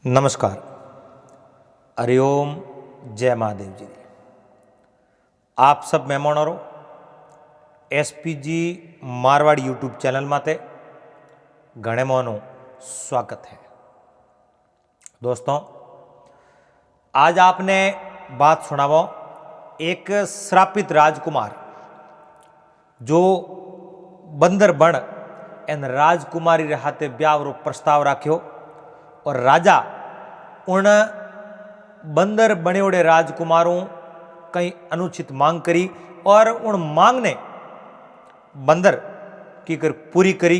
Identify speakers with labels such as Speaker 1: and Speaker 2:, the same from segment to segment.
Speaker 1: नमस्कार। हरिओम। जय महादेव जी। आप सब मेहमानों एसपीजी मारवाड़ी यूट्यूब चैनल माते घणे मोनो स्वागत है। दोस्तों, आज आपने बात सुनावो एक श्रापित राजकुमार जो बंदर बण एन राजकुमारी रे हाथे ब्याह रो प्रस्ताव राख्यो और राजा उन बंदर बणियोड़े राजकुमारों कई अनुचित मांग करी और उन मांग ने बंदर की कर पूरी करी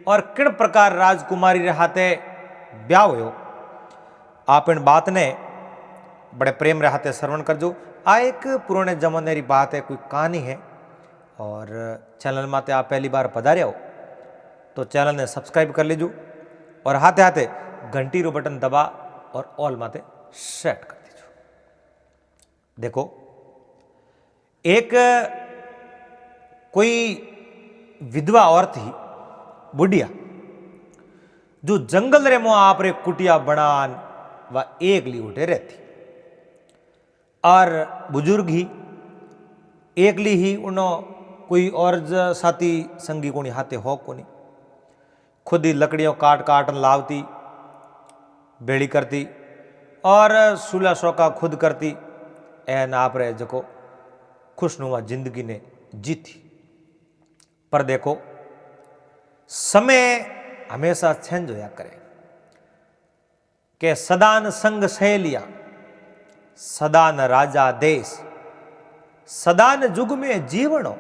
Speaker 1: और किन प्रकार राजकुमारी रे हाथे ब्याह होयो। आप इन बात ने बड़े प्रेम रे हाथे श्रवण करजो। आ एक पुराने जमाने री बात है, कोई कहानी है। और चैनल माते आप पहली बार पधारे हो तो चैनल ने सब्सक्राइब कर लीजो और हाथे हाथे घंटी रो बटन दबा और ऑल माते सेट कर दीजो। देखो, एक कोई विधवा औरत ही बुढ़िया जो जंगल रे मुआ आप रे कुटिया बनान व एक ली उठे रहती और बुजुर्ग ही एकली ही उनो कोई और साथी संगी कोनी हाथे हो कोनी। खुद ही लकड़ियों काट काट लावती, बेड़ी करती और सूला शौका खुद करती एन आप रे जको खुशनुमा जिंदगी ने जीती। पर देखो, समय हमेशा चेंज होया करे के सदान संग सहेलिया, सदान राजा देश, सदान जुग में जीवनो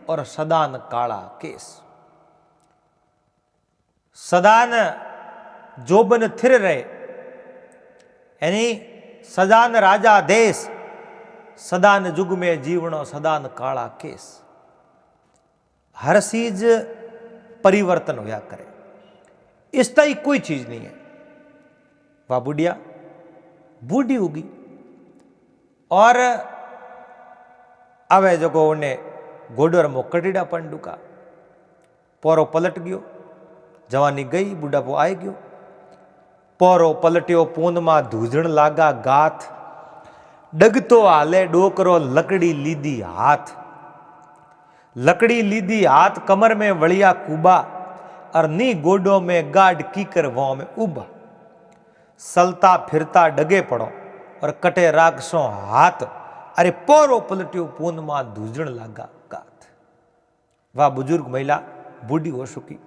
Speaker 1: और सदान काला केस। सदान जोबन थिर रहे यानी सदान राजा देश, सदान जुग में जीवनो सदान काला केस। हर चीज परिवर्तन होया करे, इसता ही कोई चीज नहीं है। वह बुढ़िया बूढ़ी होगी और अवे जो को उन्हें गोडर मो कटीड़ा पंडुका पोरो पलट गयो। जवानी गई, बुढ़ापो आए गयो। पोरो पलट्यो, पून में धूजण लागा गाथ। डगतो हाले डोकरो लकड़ी लीधी हाथ। लकड़ी लीधी हाथ, कमर में वलिया कुबा और नी गोडो में गाड कीकर वो में उबा। सलता फिरता डगे पड़ो और कटे रागसो हाथ। अरे पोरो पलट्यो, पून में धूजण लागा गाथ। वह बुजुर्ग महिला बूढ़ी हो चुकी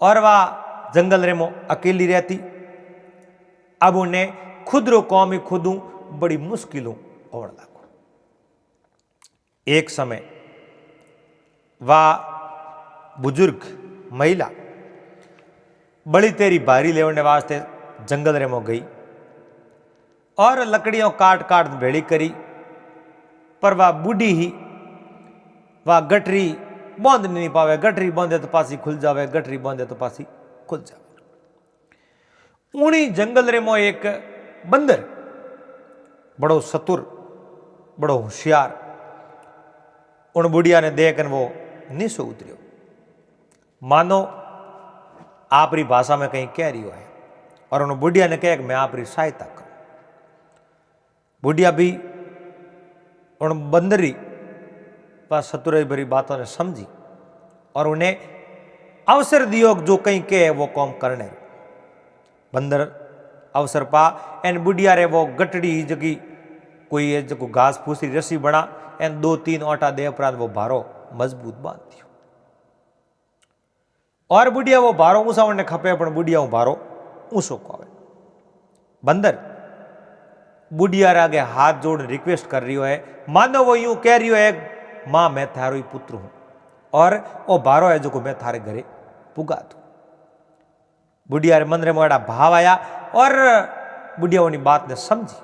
Speaker 1: और वह जंगल रे मो अकेली रहती। अब उन्हें खुद रो कौम ही खुदू बड़ी मुश्किलों और लागो। एक समय वह बुजुर्ग महिला बड़ी तेरी बारी लेवने वास्ते जंगल रे मो गई और लकड़ियों काट काट भेड़ी करी। पर वह बूढ़ी ही वह गठरी बांध नहीं पावे। गठरी बांधे तो पासी खुल जावे, गठरी बांधे तो पासी खुल जावे। उनी जंगल रे मो एक बंदर बड़ो सतुर, बड़ो होशियार, उन बुढ़िया ने देखकर वो नीचे उतरियो। मानो आपरी भाषा में कहीं कह रही है और उन बुढ़िया ने कहा कि मैं आपरी सहायता करूं। बुढ़िया भी उन बंदरी पर सतुर भरी बातों ने समझी और उन्हें अवसर दियो जो कहीं के वो कौम करने। बंदर अवसर पा एन बुढ़िया रे वो गटड़ी जगी कोई जो घास फूसी रस्सी बना एन 2-3 ओटा दे उपरांत वो भारो मजबूत बांध दियो। और बुढ़िया वो भारो ऊंचा उन्हें खपे पण बुढ़िया वो भारो ऊंचो को आवे। बंदर बुढ़िया रे आगे हाथ जोड़ रिक्वेस्ट कर रही है, मानो वो यूं कह रही है, मां मैं थारो ही पुत्र हूं और वो भारो है जो मैं थारे घरे पुगा दू। बुढ़िया रे मन रे मोड़ा भाव आया और बुढ़िया उनी बात ने समझी।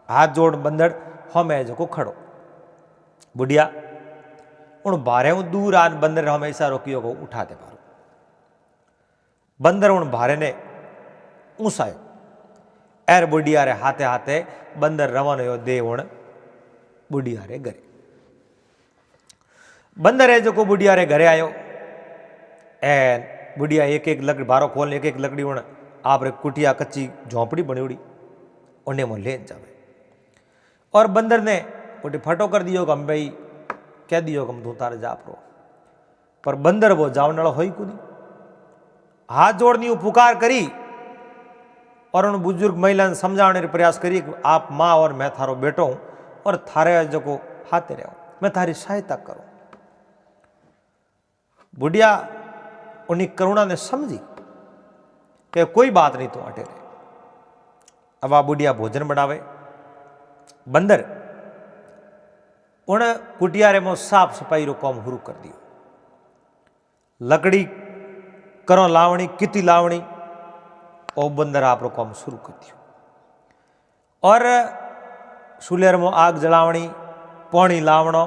Speaker 1: हाथ जोड़ बंदर हमें जो को खड़ो। बुढ़िया उन भारे दूर आन बंदर हमेशा रोकियो को उठा दे भारो। बंदर उन भारे ने ऊंचायो एर बुढ़िया रे हाथे हाथे बंदर रवानो यो दे उन बुढ़िया रे घरे। बंदर है जो को बुढ़िया रे घरे आयो एन बुढ़िया एक एक लकड़ी बारो खोल एक एक लकड़ी उन आप रे कुटिया कच्ची झोंपड़ी बनी उन्हें वो ले जावे। और बंदर ने उठे फटो कर दियो कि हम भाई कह दियो कि हम तू तारे जा परो, पर बंदर वो जावने वाला हो ही कुनी। हाथ जोड़नी वो पुकार करी और उन बुजुर्ग महिला ने समझाने प्रयास करिए कि आप माँ और मैं थारो बेटो हूं और थारे जो को हाथे रहो, मैं थारी सहायता करूं। बुढ़िया उन्हीं करुणा ने समझी कि कोई बात नहीं, तो अटे रहे। अब आ बुढ़िया भोजन बनावे। बंदर उन कुटियारे में साफ सफाई रो काम शुरू कर दियो। लकड़ी करो लावणी किती लावणी और बंदर आप रो काम शुरू कर दियो। और सुलेर में आग जलावणी, पानी लावणो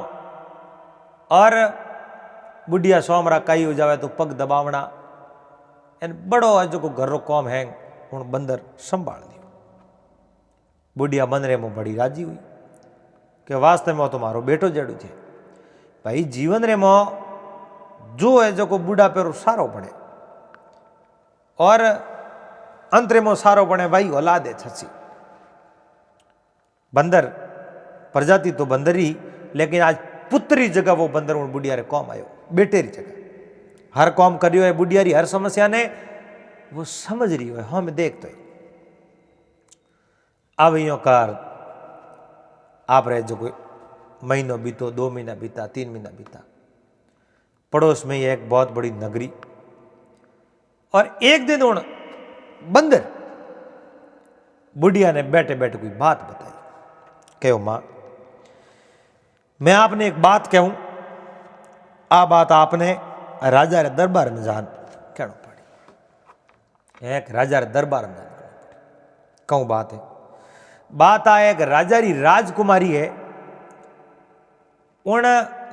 Speaker 1: और बुढ़िया सोमरा कई हो जावे तो पग दबावना, एन बड़ो जो को घर रो काम है हूँ बंदर संभाल दियो। बुढ़िया मनरे में बड़ी राजी हुई कि वास्तव में तो मारो बेटो जड़ू है भाई। जीवन रे में जो है जो को बूढ़ा पे सारो बने और अंतरे में सारो बने भाई औलाद है छसी। बंदर प्रजाति तो बंदर ही, लेकिन आज पुत्री जगह वो बंदर उन बुढ़िया रे कौम आयो, बेटेरी जगह हर कौम करियो है। बुढ़िया री हर समस्या ने वो समझ रही है, हम देखते हैं। अब यो कार आप रहे जो कोई महीनों बीतो, 2 महीना बीता, 3 महीना बीता। पड़ोस में ही एक बहुत बड़ी नगरी, और एक दिन उन बंदर बुढ़िया ने बैठे बैठे कोई बात बताई। कहो मां, मैं आपने एक बात कहूं, आ बात आपने राजा रे दरबार में जान कहना पड़ी। एक राजा रे दरबार में जान कहूं बात है। बात आ एक राजा री राजकुमारी है, उन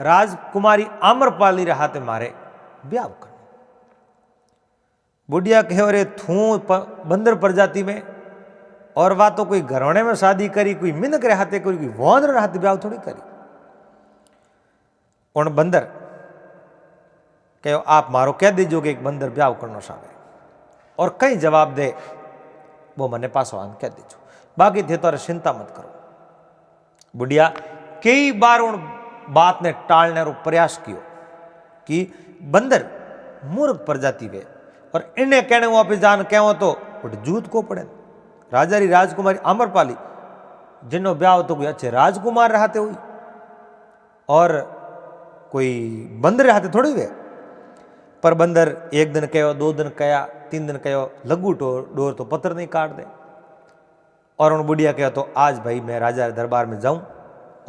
Speaker 1: राजकुमारी आम्रपाली रे हाथे मारे ब्याह करना। बुढ़िया कहो रे थू बंदर प्रजाति में, और वा तो कोई घरौने में शादी करी, कोई मिनक रे हाथे कोई वोंद रे हाथे ब्याह थोड़ी करी। उन बंदर कहो आप मारो कह दीजो कि एक बंदर ब्याह करना चाहे, और कई जवाब दे वो मने पासो आन कह दीजो, बाकी थे तो चिंता मत करो। बुढ़िया कई बार उन बात ने टालने रो प्रयास कियो कि बंदर मूर्ख प्रजाति वे, और इन्हें कहने वहां पे जान कहो तो जूत को पड़े। राजा री राजकुमारी आम्रपाली जिनो ब्याह तो कोई अच्छे राजकुमार रहते हुई, और कोई बंदर रहते थोड़ी वे। पर बंदर एक दिन कहो, 2 दिन कया, 3 दिन कहो, लगू डोर तो पत्थर नहीं काट दे। और उन बुढ़िया कहो तो आज भाई मैं राजा के दरबार में जाऊं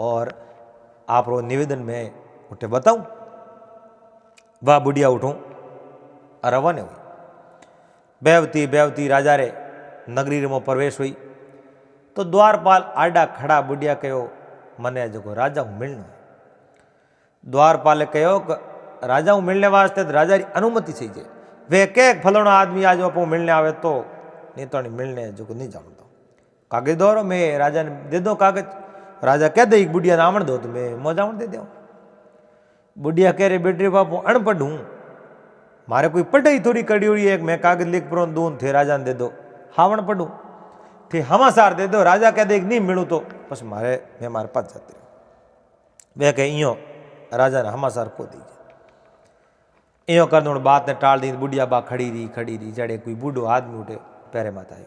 Speaker 1: और आप रो निवेदन में उठे बताऊं। वह बुढ़िया उठूं और रवाने हुई। बेवती बेवती राजा रे नगरी में प्रवेश हुई तो द्वारपाल आडा खड़ा। बुढ़िया कहो मने जो राजा हूँ मिलना। द्वारपाले कहो कि राजा हूँ मिलने वास्ते तो राजा की अनुमति चाहिए। वे के फलाना आदमी आज अपो मिलने आवे तो, नहीं तो नहीं मिलने जो नहीं जानता। कागज दो, मैं राजा ने दे दो कागज। राजा कह दे बुढ़िया ने आमण दो तो मैं मौजावण दे दो। बुढ़िया कह रहे बेटे बापू अनपढ़ हूँ, मारे कोई पढ़ाई थोड़ी कड़ी हुई है, मैं कागज लिख पर दून थे राजा ने दे दो। हावण पढ़ू थे हमासार दे दो। राजा कह दे नहीं मिलू तो बस मारे मैं मारे पास जाते रहो। वे कह इं राजा ने हमासार को दीजिए। इं कर बात ने टाल दी। बुढ़िया बा खड़ी रही जड़े कोई बूढ़ो आदमी उठे पैरे माता आयो,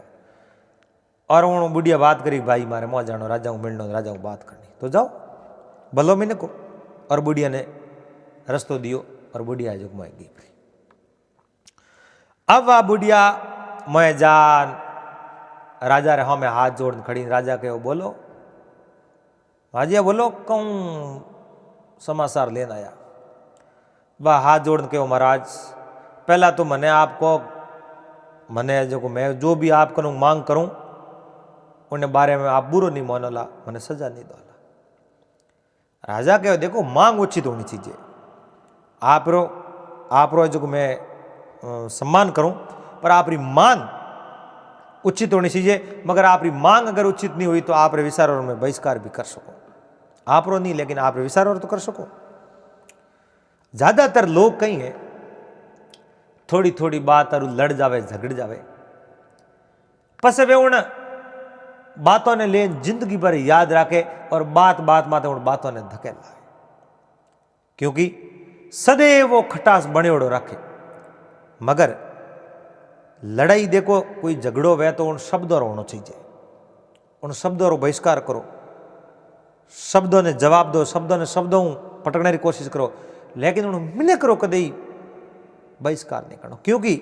Speaker 1: और हूँ बुढ़िया बात करी भाई मारे मोह जानो राजा हूँ मिलनो, राजा हूँ बात करनी तो जाओ भलो मैंने को। और बुढ़िया ने रस्तो दियो और बुढ़िया जो मोह गई। अब वह बुढ़िया मोह जान राजा रे हाँ मैं हाथ जोड़ खड़ी। राजा कहो बोलो हाजिया बोलो, कहूँ समाचार लेना आया। वह हाथ जोड़ कहो महाराज पहला तो मने आपको मने जो मैं जो भी आप करूँ मांग करूँ उन्हें बारे में आप बुरो नहीं मानोला, मैंने सजा नहीं दोला। राजा कहो देखो मांग उचित होनी चाहिए। आप रो जो मैं सम्मान करूं, पर आपरी मांग उचित होनी चाहिए। मगर आपरी मांग अगर उचित नहीं हुई तो आप रे विचार और में बहिष्कार भी कर सको। आप रो नहीं लेकिन आप रे विचार और तो कर सको। ज्यादातर लोग कहीं है थोड़ी थोड़ी बात और लड़ जावे झगड़ जावे, पस वे उन बातों ने ले जिंदगी भर याद रखे और बात बात माते उन बातों ने धकेल लाए, क्योंकि सदैव वो खटास बनेड़ो रखे। मगर लड़ाई देखो, कोई झगड़ो वे तो उन शब्दों होना चाहिए, उन शब्दों रो बहिष्कार करो, शब्दों ने जवाब दो, शब्दों ने शब्दों पटकने की कोशिश करो, लेकिन उन मिने करो कदे बहिष्कार नहीं करो। क्योंकि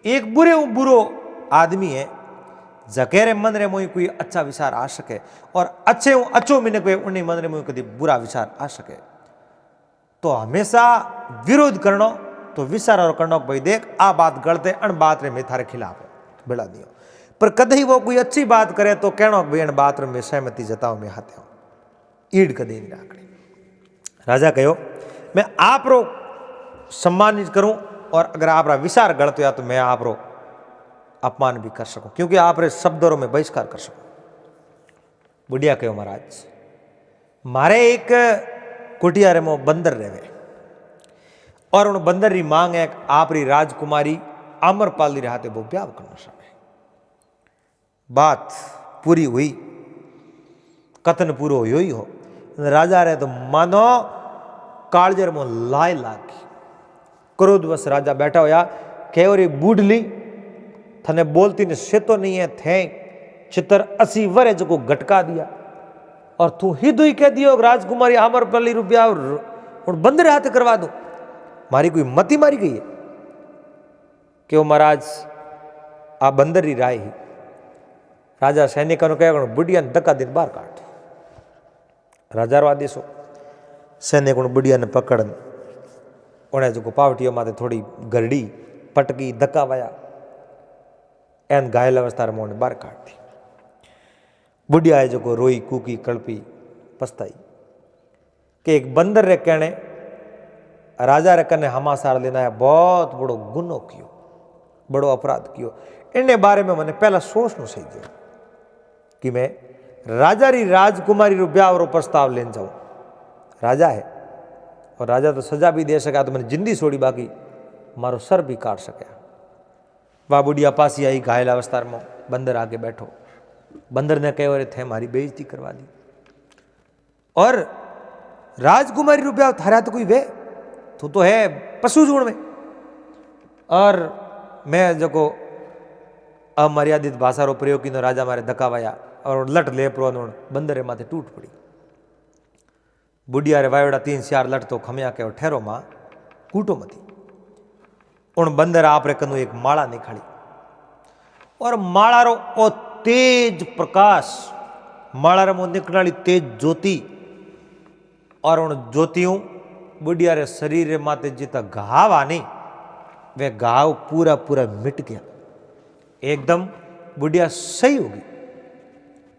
Speaker 1: एक बुरो आदमी है जकेरे मन रे मोई कोई अच्छा विचार आ सके, और अच्छो मिने कोई उन्हें मन रे मोई कभी बुरा विचार आ सके, तो हमेशा विरोध करनो तो विचार और करनो भाई देख आ बात गलत है, अन बात रे मैं थारे खिलाफ है बेड़ा दियो। पर कदे वो कोई अच्छी बात करे तो कहनो भाई अन बात रे मैं सहमति जताऊं, मैं हाथे हूं, ईड कदे नहीं राखनी। राजा कहो मैं आप रो सम्मानित करूं, और अगर आप रा विचार गलत हो तो मैं आप रो अपमान भी कर सकूं, क्योंकि आप रे शब्दों में बहिष्कार कर सकूं। बुढ़िया कहो महाराज मारे एक कुटिया रे मो बंदर रेवे, और उन बंदर री मांग है आप री राजकुमारी अमरपाल री हाथे वो ब्याह करना समय। बात पूरी हुई, कथन पूरो हो ही हो, राजा रे तो मानो कालजर मो लाए लागी। क्रोधवश राजा बैठा होया, कहो रे बूढ़ली थने बोलती ने से तो नहीं है थे चित्र 80 वरे जो को गटका दिया, और तू ही दुई कह दियो राजकुमारी अमरपाली रुपया और बंदर हाथ करवा दो, मारी कोई मती मारी गई है। क्यों महाराज आ बंदर ही राय ही। राजा सैनिकों ने कहा बुढ़िया ने धक्का दिन बाहर काट। राजा रो आदेश हो, सैनिकों ने बुढ़िया ने पकड़ उन्हें जो पावटियों माते थोड़ी गरड़ी पटकी धक्का वाया, एन घायल अवस्था रे मोने बाहर काट दी। बुढ़िया है जो रोई कूकी कड़पी पछताई कि एक बंदर रे कहने राजा रे कने हमासार लेना है बहुत बड़ो गुनो कियो, बड़ो अपराध कियो। इन्हें बारे में मैंने पहला सोचना सही दिया कि मैं राजा री राजकुमारी रो ब्याह रो प्रस्ताव लेन जाऊं। राजा है और राजा तो सजा भी दे सका, तो मैंने जिंदगी छोड़ी, बाकी मारो सर भी काट सका। वह बुढ़िया पासी आई घायल अवस्था में, बंदर आके बैठो। बंदर ने कहे अरे थे मारी बेइज्जती करवा दी, और राजकुमारी रो ब्याह थारा तो कोई वे तू तो है पशु जोड़ में, और मैं जो को अमर्यादित भाषा रो प्रयोग की राजा मारे धकावाया और लट ले प्रो बंदर रे माथे टूट पड़ी। बुढ़िया रे वायोड़ा 3-4 लट तो खमिया के और ठहरो मां कूटो मती। उन बंदर आप रे कनु एक माला निकाली, और माला रो ओ तेज प्रकाश, माला रे मुंह निकलने वाली तेज ज्योति, और उन ज्योतियों बुढ़िया रे शरीर रे माते जितना घाव आनी वे घाव पूरा पूरा मिट गया, एकदम बुढ़िया सही होगी।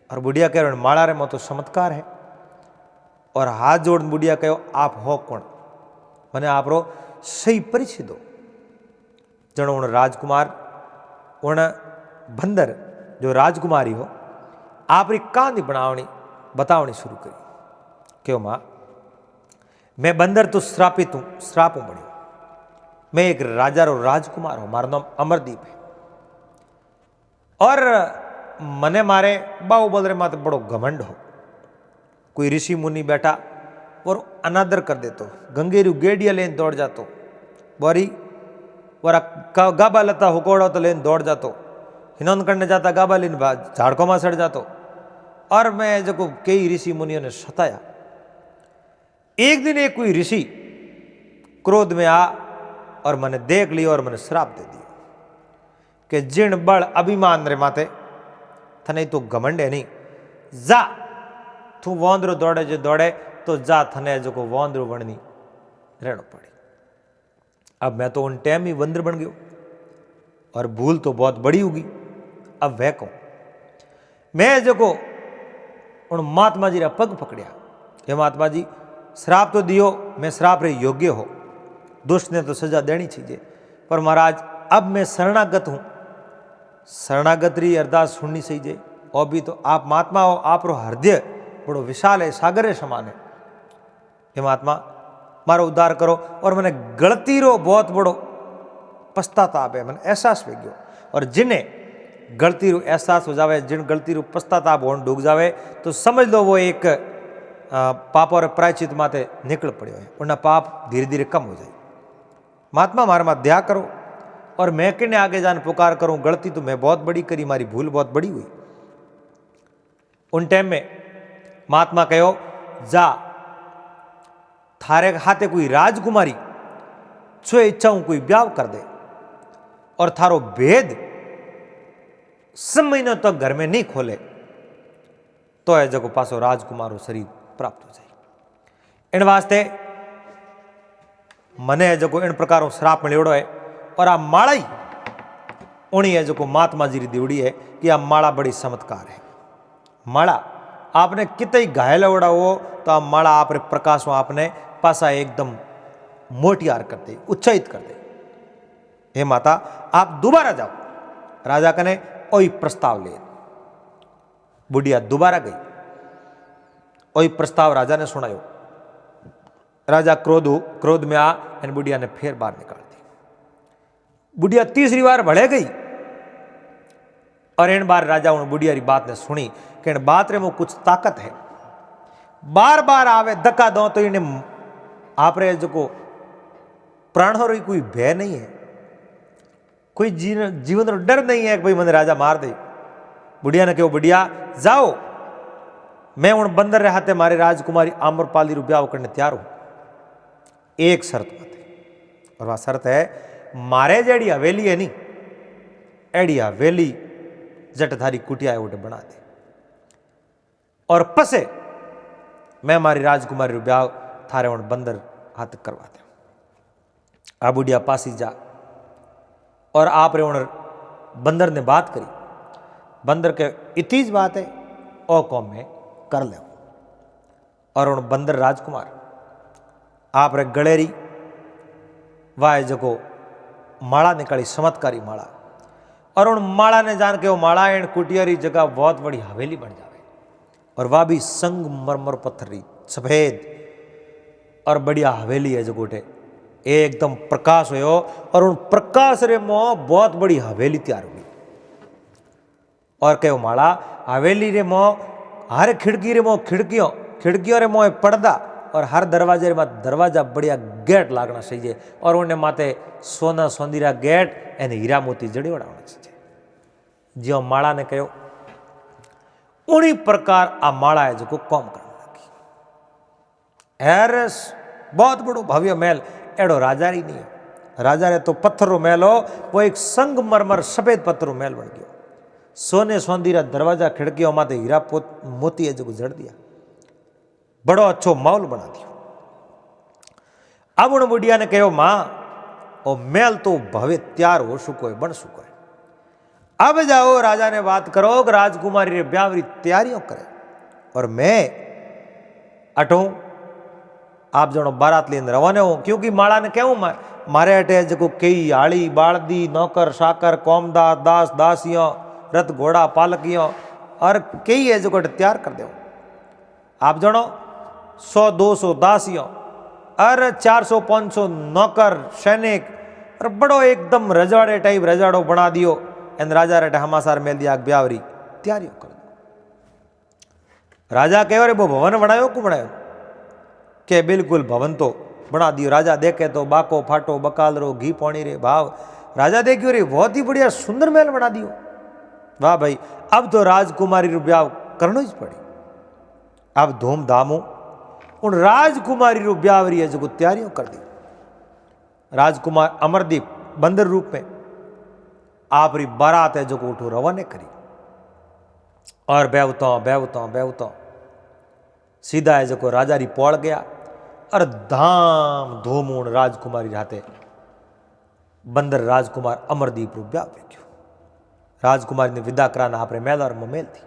Speaker 1: और बुढ़िया कह रहे माला रे मो तो चमत्कार है, और हाथ जोड़ बुढ़िया कहो आप हो कौन, मैंने आप रो सही परिचय दो। जनो उन राजकुमार उन बंदर जो राजकुमारी हो आप री कहानी बनावनी बतावनी शुरू करी। क्यों मां मैं बंदर तो श्रापित हूं, श्राप हूं बड़ियो, मैं एक राजा रो राजकुमार हूं, मारो नाम अमरदीप है, और मने मारे बाहुबल रे माते बड़ो घमंड हो। कोई ऋषि मुनि बैठा और अनादर कर देतो, गंगेरू गेडिया लेन दौड़ जातो, बोरी और गाबा लता हुकोड़ा तो लेन दौड़ जातो, हिनौन करने जाता गाबा लेन झाड़कों में सड़ जातो। और मैं जो कई ऋषि मुनियों ने सताया। एक दिन एक कोई ऋषि क्रोध में आ और मैंने देख लिया और मैंने श्राप दे दिया कि जिन बड़ अभिमान रे माते थने तो घमंड है नहीं, जा तू वोंदरो दौड़े जो दौड़े तो जा थने जो को वोंदरो बननी रहना पड़े। अब मैं तो उन टाइम ही बंदर बन गयो, और भूल तो बहुत बड़ी होगी। अब वह कहूं मैं जो को उन महात्मा जी रा पग पकड़िया, ये महात्मा जी श्राप तो दियो, मैं श्राप रे योग्य हो, दुष्ट ने तो सजा देनी चाहिए, पर महाराज अब मैं शरणागत हूं, शरणागत री अरदास सुननी चाहिए। और भी तो आप महात्मा हो, आप रो हृदय बड़ो विशाल है, सागर है समान है, हे महात्मा मारो उद्धार करो। और मैंने गलती रो बहुत बड़ो पछताताप है, मैंने एहसास भी गयो, और जिन्हें गलती रू एहसास हो जावे, जिन गलती रू पश्चाताप होने डूब जावे, तो समझ लो वो एक पाप और प्रायश्चित माते निकल पड़ो है, उनका पाप धीरे धीरे कम हो जाए। महात्मा मारे मात दया करो और मैं किने आगे जान पुकार करूं, गलती तो मैं बहुत बड़ी करी, मारी भूल बहुत बड़ी हुई। उन टाइम में महात्मा कहो, जा थारे हाथे कोई राजकुमारी छो इच्छाऊं कोई ब्याह कर दे और थारो भेद सब महीनों तक घर में नहीं खोले तो है जगो पासो राजकुमारो शरीर प्राप्त हो जाए। इन वास्ते मने है जो इन प्रकारों श्राप मिलेड़ो है और आ माला ही उणी है जो महात्मा जी री दीवड़ी है कि आ माला बड़ी चमत्कार है। माला आपने कितने घायल उड़ा हो तो आ माला आप प्रकाश में आपने पासा एकदम मोटियार कर दे, उत्साहित कर दे। हे माता आप दोबारा जाओ, राजा कने ओई प्रस्ताव ले। बुढ़िया दोबारा गई, ओई प्रस्ताव राजा ने सुनायो। राजा क्रोध में आ इन बुढ़िया ने फिर बाहर निकाल दी। बुढ़िया तीसरी बार भले गई और इन बार राजा उन बुढ़िया री बात ने सुनी कि इन बात रे में कुछ ताकत है। बार बार आवे धक्का दो तो इन्हें आप रे जो प्राण हो रही कोई भय नहीं है, कोई जीवन रो डर नहीं है कि भाई मैंने राजा मार दे। बुढ़िया ने कहो, बुढ़िया जाओ, मैं उन बंदर रे हाथे मारे राजकुमारी आम्रपाली रू ब्याह करने तैयार हूं, एक शर्त मत, और वह शर्त है मारे जेड़ी हवेली है नी, एड़ी हवेली जट थारी कुटिया उठे बना दे और पसे मैं मारी राजकुमारी रू ब्याह थारे उन बंदर हाथ करवा दे। आ बुढ़िया पासी जा और आप रे उन बंदर ने बात करी। बंदर के इतीज बात है ओ कौम में कर ले। और उन बंदर राजकुमार आप रे गलेरी वाह जको माला निकाली, चमत्कारी माला, और उन माला ने जान के वो माला इन कुटियारी जगह बहुत बड़ी हवेली बन जावे और वह भी संगमरमर पत्थरी सफेद और बढ़िया हवेली है जो गोटे एकदम प्रकाश हो और उन प्रकाश रे मोह बहुत बड़ी हवेली तैयार हुई। और कहो माला हवेली रे मोह हर खिड़की रे मोह खिड़कियों रे मोह पर्दा और हर दरवाजे रे माते दरवाजा बढ़िया गेट लागना चाहिए और उन्हें माते सोना सोंदीरा गेट एने हीरा मोती जड़ियोड़ा होना चाहिए। जो माला ने कहो उन्हीं प्रकार आ माला है जो को कौम करने लगी। एरस बहुत बड़ो भव्य महल एड़ो राजा री नहीं है। राजा रे तो पत्थरों महल हो, वो एक संगमरमर सफेद पत्थरों महल बन गयो। सोने सोंदीरा दरवाजा खिड़कियों माते हीरा मोती है जो जड़ दिया, बड़ो अच्छो माहौल बना दियो। अब उन बुढ़िया ने कहो, मां ओ महल तो भव्य तैयार हो सुको है, बन सुको है, अब जाओ राजा ने बात करो कि राजकुमारी रे ब्याह री तैयारियों करे और मैं अटो आप जनो बारात लेन रवाने हो। क्योंकि माला ने कहूं मारे अटे जो कई आड़ी बालदी नौकर साकर कौमदार दास दासियों रथ घोड़ा पालकियों और कई है जो तैयार कर दो। आप जनो 100-200 दासियों और 400-500 नौकर सैनिक और बड़ो एकदम रजवाड़े टाइप रजवाड़ो बना दियो एन राजा रे हमासार मेल दिया ब्यावरी तैयारियों कर दो। राजा कहो रे वो भवन बनायो को बनायो के बिल्कुल भवन तो बना दियो। राजा देखे तो बाको फाटो बकालरो घी पौनी रे भाव। राजा देखियो रे बहुत ही बढ़िया सुंदर महल बना दियो। वाह भाई, अब तो राजकुमारी रू ब्याह करनो ही पड़ी। अब धूमधामों उन राजकुमारी रू ब्याह री जो तैयारियों कर दी। राजकुमार अमरदीप बंदर रूप में आप री बारात है जो को उठो रवाने करी और बेवता सीधा है जो राजा री पौड़ गया और धाम धूम उन राजकुमारी रहते बंदर राजकुमार अमरदीप रू ब्याह देखियो। राजकुमारी ने विदा कराना आपरे मेल और मेल थी।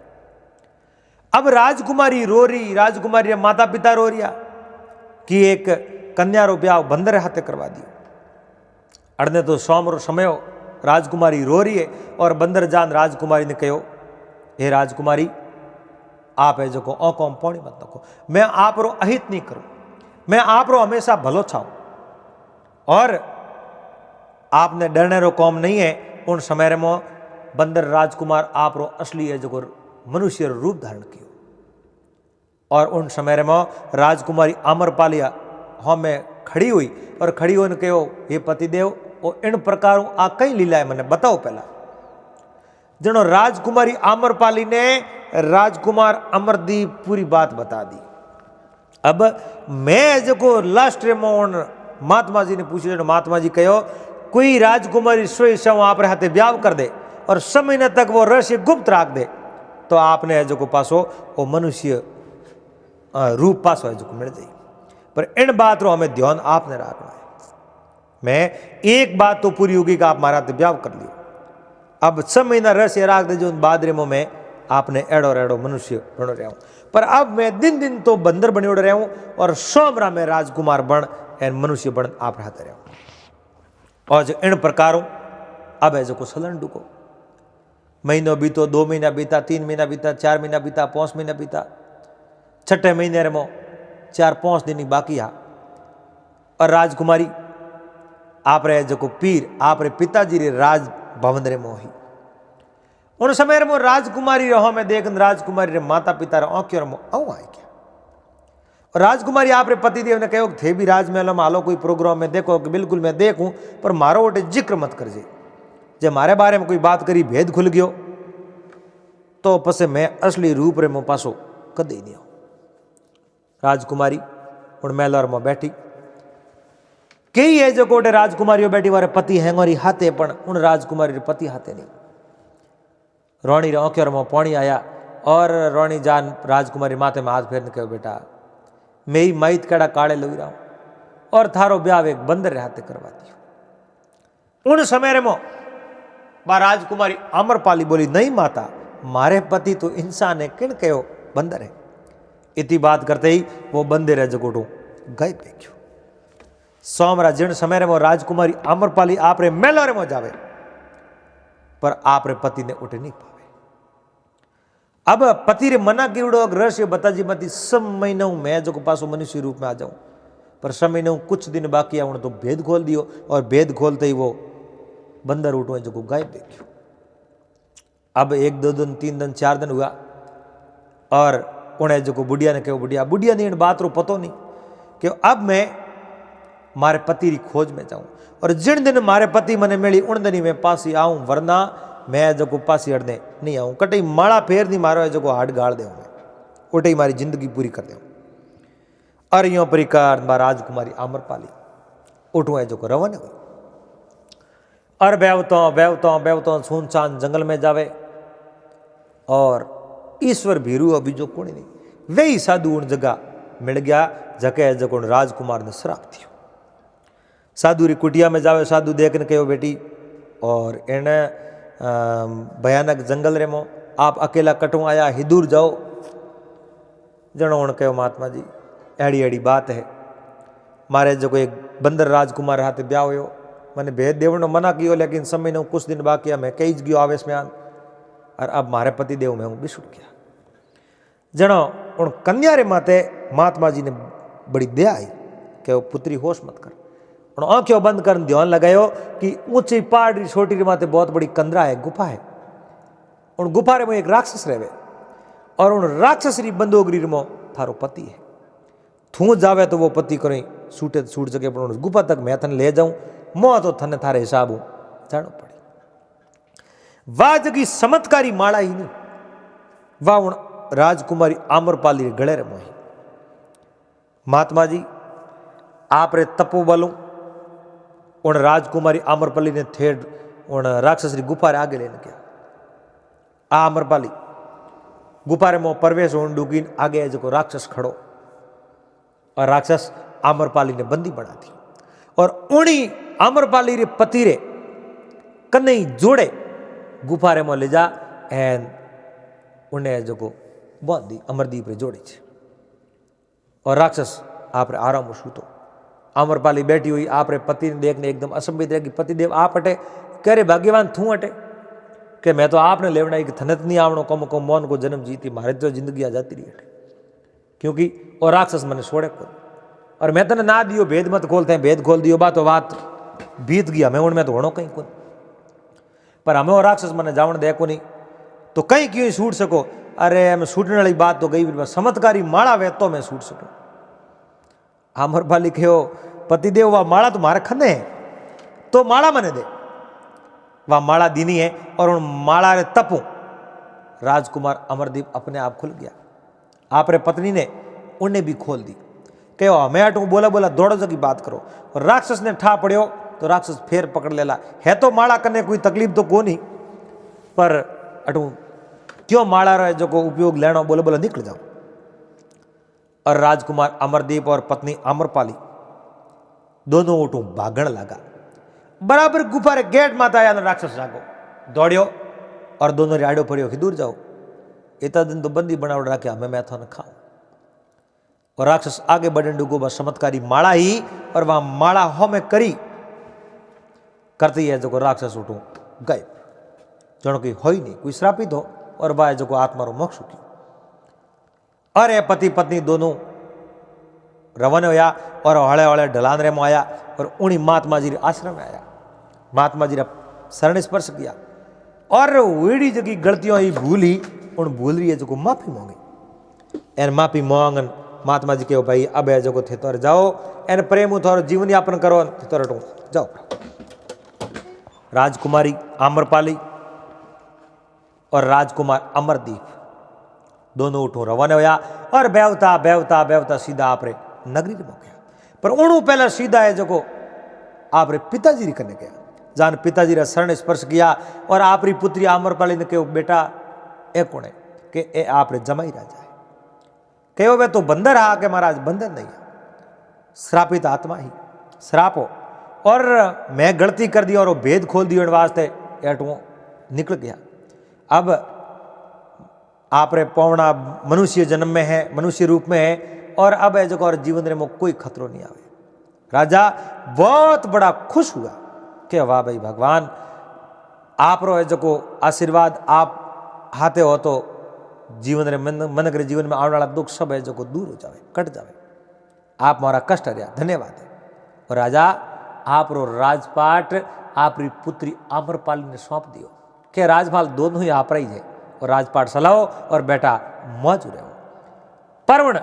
Speaker 1: अब राजकुमारी रो रही, राजकुमारी माता पिता रो रिया कि एक कन्या रो ब्याह बंदर हाथे करवा दियो। अड़ने तो सोम रो समय हो, राजकुमारी रो रही है और बंदर जान राजकुमारी ने कहो, हे राजकुमारी आप है जो को औ पौनी मत रखो, मैं आप रो अहित नहीं करूं, मैं आप रो हमेशा भलो छाऊं और आपने डरने रो कौम नहीं है। उन समय में बंदर राजकुमार आप रो असली है जो मनुष्य रूप धारण कियो। और उन समय में राजकुमारी आम्रपालिया हमें खड़ी हुई और खड़ी होने कहो, हे पतिदेव और इन प्रकार आ कई लीला है मैंने बताओ पहला। जनो राजकुमारी आम्रपाली ने राजकुमार अमरदीप पूरी बात बता दी। अब मैं जो लास्ट में महात्मा जी ने पूछी, महात्मा जी कहो कोई राजकुमारी स्वयं आप हाथे ब्याह कर दे और 6 महीने तक वो रहस्य गुप्त रख दे तो आपने जो पासो वो मनुष्य रूप पासो है जो मिल जाए। पर इन बात रो हमें ध्यान आपने रखना है। मैं एक बात तो पूरी होगी कि आप मारा हाथे ब्याह कर लियो। अब 6 महीना रहस्य रख दे जो बादरे में आपने एड़ो रेड़ो मनुष्य बनो रहा हूं। पर अब मैं दिन दिन तो बंदर बने उड़ रहा हूं और सोमरा में राजकुमार बन एन मनुष्य बन आप रहते रहा हूं। और जो इन प्रकारों अब है जो सलन डुको महीनों बीतो, 2 महीना बीता, 3 महीना बीता, 4 महीना बीता, 5 महीना बीता, 6ठे महीने रे मो 4-5 दिन ही बाकी हा। और राजकुमारी आप रे जो पीर आप रे पिताजी रे राज भवन रे मोही उन समय में राजकुमारी रहो में देख राजकुमारी रे माता पिता रे आंखों में आऊँ आए क्या। और राजकुमारी आप रे पतिदेव ने कहो थे भी राजमहल में आलो कोई प्रोग्राम में देखो कि बिल्कुल मैं देखूं पर मारो वोटे जिक्र मत करजे। जब मारे बारे में कोई बात करी भेद खुल गयो तो पसे मैं असली रूप रे मो पासो कदे नहीं आऊं। राजकुमारी उन महलोर में बैठी कई है जो कोटे राजकुमारियों बैठी वारे पति हैं और हाथे पण उन राजकुमारी रे पति हाथे नहीं। रोणी रे आंखों में पानी आया और रोणी जान राजकुमारी माथे में हाथ फेरने कहो बेटा मैं ही माइत कड़ा काले लग रहा हूं और थारो ब्याह एक बंदर रे हाथे करवा दियो। उन समय रे मो बा राजकुमारी आम्रपाली बोली नहीं माता मारे पति तो इंसान है किन कहो बंदर है। इतनी बात करते ही वो बंदर है जगोटो गए फेंक्यो। सोमरा जिन समय रे मो राजकुमारी आम्रपाली आप रे मेलो रे मो जावे पर आप रे पति ने उठे नहीं पावे। अब पति रे मना कीड़ो रहस्य बताजी मती 6 महीनों मैं जो पासो मनुष्य रूप में आ जाऊं पर 6 महीनों कुछ दिन बाकी है तो भेद खोल दियो और भेद खोलते ही वो बंदर उठो जो गायब देखियो। अब 1-2 दिन 3 दिन 4 दिन हुआ और उन्हें जो बुढ़िया ने कहो बुढ़िया ने इन बात रो पतो नहीं कि अब मैं मारे पति री खोज में जाऊं और जिन दिन मारे पति मने मिली उन दिन ही मैं पासी आऊं वरना मैं जो पासी हड़ने नहीं आऊं। कटे माड़ा फेर नहीं मारो है जो हाड गाड़ दे उठे ही मारी जिंदगी पूरी कर दे। और यो परिकार राजकुमारी आम्रपाली उठू है जो रवन हुई और बेवतो सुनसान जंगल में जावे और ईश्वर भीरू अभी जो कोई नहीं वही साधु उन जगह मिल गया जके जो राजकुमार ने श्राप दियो। साधु री कुटिया में जावे साधु देखने कहो बेटी और इन भयानक जंगल रे मो आप अकेला कटू आया हिदूर जाओ। जनो उन कहो महात्मा जी एड़ी एड़ी बात है मारे जो एक बंदर राजकुमार हाथे ब्याह हो मैंने भेद देवनो मना कियो लेकिन समय ने कुछ दिन बाकी मैं कही गयो आवेश में आन और अब मारे पति देव में हूँ बिछुड़ गया। जनो उन कन्या रे माते महात्मा जी ने बड़ी दया आई कि वो पुत्री होश मत कर उन आंखों बंद कर ध्यान लगायो कि ऊंची पहाड़ी छोटी रे माते बहुत बड़ी कंदरा है गुफा है। उन गुफा रे में एक राक्षस रहे और उन राक्षस री बंदोगरी रे मो थारो पति है। थू जावे तो वो पति करें सूटे सूट सके पर उन गुफा तक मैं थने ले जाऊं मोह तो थने थारे हिसाब जानो पड़े। वाह जगी चमत्कारी माड़ा ही नहीं वाह उन राजकुमारी आम्रपाली रे गले रे मोही। महात्मा जी आप रे तपोबलों उन राजकुमारी आम्रपाली ने थेड़ उन राक्षस री गुफा रे आगे लेने गया। आम्रपाली गुफा रे मो प्रवेश होने डूकीन आगे जो राक्षस खड़ो और राक्षस आम्रपाली ने बंदी बना दी और उनी आम्रपाली रे पति रे कन्हई जोड़े गुफा रे मो ले जा एन उन्हें जो बांध दी अमरदीप रे जोड़ी छे और राक्षस आप रे आराम सूतो। आम्रपाली बैठी हुई आप रे पति ने देखने एकदम असंबित रहे कि पतिदेव आप हटे कह रे भाग्यवान थू हटे कि मैं तो आपने लेवना कि थनत नहीं आवणो कम कम मौन को जन्म जीती मारे तो जिंदगी आ जाती रही हटे क्योंकि और राक्षस मैंने छोड़े को और मैं तने ना दियो भेद मत खोलते हैं भेद खोल दियो बात बीत गया मैं उनमें तो होनो कहीं कुछ पर हमें वो राक्षस मैंने जावण दे को नहीं, तो कहीं क्यों छूट सको। अरे मैं छूटने वाली बात तो गई, समत्कारी माला वे तो मैं छूट सकूँ। आम्रपाली कहो पतिदेव वह माला तुम्हारे खंदे है, तो माला मने दे। वह माला दीनी है और उन माला रे तपू राजकुमार अमरदीप अपने आप खुल गया। आप रे पत्नी ने उन्हें भी खोल दी। कहो हमें अटू बोला बोला दौड़ो जो की बात करो। और राक्षस ने ठा पड़ो तो राक्षस फेर पकड़ लेला है, तो माला करने कोई तकलीफ तो को नहीं, पर अटू क्यों माला रहे जो को उपयोग लेना, बोले बोला निकल जाओ। और राजकुमार अमरदीप और पत्नी आम्रपाली दोनों उठू भागण लगा। बराबर गुफा रे गेट माता आया राक्षस जागो दौड़ियो और दोनों राडो पड़ियो कि दूर जाओ, इतना दिन तो बंदी बनाव रखे हमें मैं थाने खाऊं। और राक्षस आगे बढ़ने डूगो बस चमत्कारी माला ही, और वहां माला हो में करी करती है जो राक्षस उठू गायब, जनो की हो ही नहीं, कोई श्रापित हो और वह जो आत्मा रो मोक्ष की। अरे पति पत्नी दोनों रवन होया और हले हले ढलान रे में आया और उन्हीं महात्मा जी आश्रम में आया। महात्मा जी शरण स्पर्श किया और वेड़ी जगी गलतियों ही भूली, उन भूल रही है जो माफी मांगी। एन माफी मांगन महात्मा जी कहो भाई अब है जो थे तो जाओ, एन प्रेम थोड़ा जीवन यापन करो तो जाओ। राजकुमारी आम्रपाली और राजकुमार अमरदीप दोनों उठो रवाना होया और बेवता बेवता बेवता सीधा आपरे नगरी में गया। पर उणू पहला सीधा है जो आपरे पिताजी री करने गया, जान पिताजी रा शरण स्पर्श किया और आपरी पुत्री आम्रपाली ने कहो बेटा ए कौन है कि ए आपरे जमाई राजा है। कहो वे तो बंदर हा के महाराज बंदर नहीं है, श्रापित आत्मा ही श्राप हो, और मैं गलती कर दी और वो भेद खोल दियो वास्ते एटू निकल गया। अब आप रे पौना मनुष्य जन्म में है, मनुष्य रूप में है, और अब है जो और जीवन में कोई खतरो नहीं आवे। राजा बहुत बड़ा खुश हुआ कि वाह भाई भगवान आप रो है जो आशीर्वाद आप हाथे हो तो जीवन रे मन करे जीवन में आने वाला दुख सब है जो दूर हो जाए, कट जाए। आप हमारा कष्ट हरिया, धन्यवाद है। और राजा आप रो राजपाट आपरी पुत्री आम्रपाली ने सौंप दियो कि राजपाल दोनों ही आप रही है और राजपाट सलाहो और बेटा मौज रहो। परवण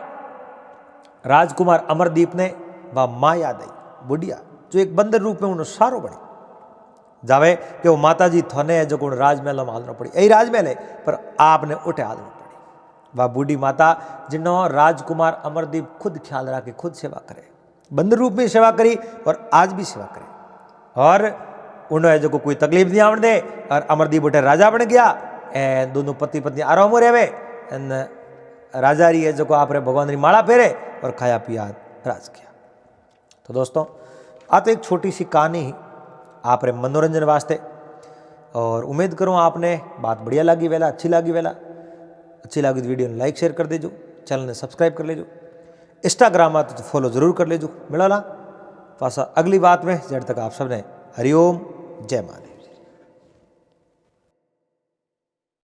Speaker 1: राजकुमार अमरदीप ने वह माँ याद आई बुढ़िया जो एक बंदर रूप में उन्हें सारो बनी जावे कि वो माता जी थोने है जो को राजमहल में हालना पड़ी, यही राजमहल है पर आपने उठे हालना पड़ी। वह बूढ़ी माता जिन्हों राजकुमार अमरदीप खुद ख्याल रहा कि खुद सेवा करे, बंदर रूप में सेवा करी और आज भी सेवा करे, और उन्हें जो कोई तकलीफ नहीं आवन दे। और अमरदीप उठे राजा बन गया। ए दोनों पति पत्नी आराम हो रहे राजा रही है जो आप रे भगवान री माला फेरे और खाया पिया राज किया। तो दोस्तों आ तो एक छोटी सी कहानी ही आप रे मनोरंजन वास्ते, और उम्मीद करूँ आपने बात बढ़िया लगी वेला, अच्छी लगी वेला। अच्छी लगी तो वीडियो ने लाइक शेयर कर दीजो, चैनल ने सब्सक्राइब कर लीजो, इंस्टाग्राम तो फॉलो जरूर कर लीजो। मिला पासा अगली बात में, जब तक आप सबने हरिओम जय माले।